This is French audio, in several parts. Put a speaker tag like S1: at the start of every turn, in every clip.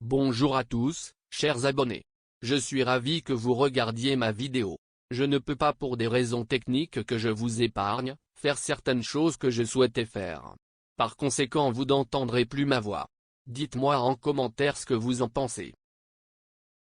S1: Bonjour à tous, chers abonnés. Je suis ravi que vous regardiez ma vidéo. Je ne peux pas pour des raisons techniques que je vous épargne, faire certaines choses que je souhaitais faire. Par conséquent vous n'entendrez plus ma voix. Dites-moi en commentaire ce que vous en pensez.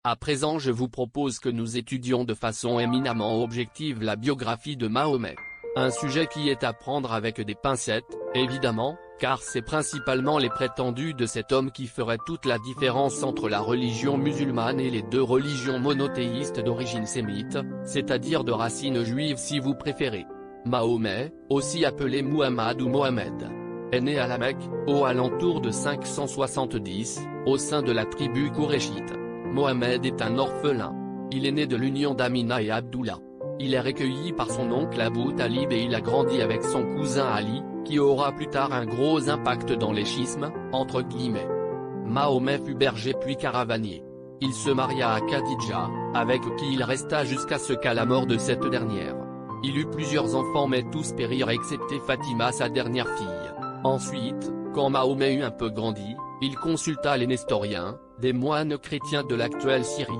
S1: À présent je vous propose que nous étudions de façon éminemment objective la biographie de Mahomet. Un sujet qui est à prendre avec des pincettes, évidemment, car c'est principalement les prétendus de cet homme qui feraient toute la différence entre la religion musulmane et les deux religions monothéistes d'origine sémite, c'est-à-dire de racines juives si vous préférez. Mahomet, aussi appelé Muhammad ou Mohamed, est né à la Mecque, aux alentours de 570, au sein de la tribu Qurayshite. Mohamed est un orphelin. Il est né de l'union d'Amina et Abdullah. Il est recueilli par son oncle Abu Talib et il a grandi avec son cousin Ali, qui aura plus tard un gros impact dans les schismes, entre guillemets. Mahomet fut berger puis caravanier. Il se maria à Khadija, avec qui il resta jusqu'à ce qu'à la mort de cette dernière. Il eut plusieurs enfants mais tous périrent excepté Fatima sa dernière fille. Ensuite, quand Mahomet eut un peu grandi, il consulta les nestoriens, des moines chrétiens de l'actuelle Syrie.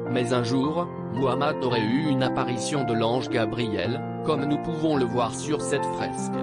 S1: Mais un jour, Muhammad aurait eu une apparition de l'ange Gabriel, comme nous pouvons le voir sur cette fresque.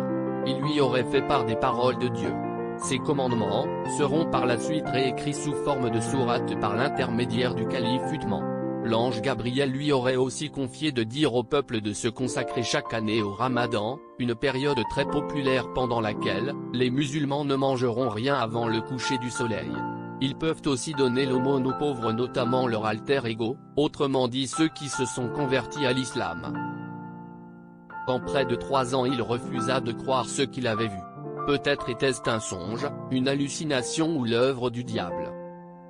S1: Il lui aurait fait part des paroles de Dieu. Ces commandements seront par la suite réécrits sous forme de sourates par l'intermédiaire du calife Uthman. L'ange Gabriel lui aurait aussi confié de dire au peuple de se consacrer chaque année au Ramadan, une période très populaire pendant laquelle les musulmans ne mangeront rien avant le coucher du soleil. Ils peuvent aussi donner l'aumône aux pauvres, notamment leur alter ego, autrement dit ceux qui se sont convertis à l'islam. En près de 3 ans il refusa de croire ce qu'il avait vu. Peut-être était-ce un songe, une hallucination ou l'œuvre du diable.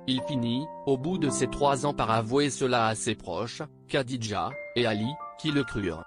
S1: Il finit, au bout de ces 3 ans par avouer cela à ses proches, Khadija et Ali, qui le crurent.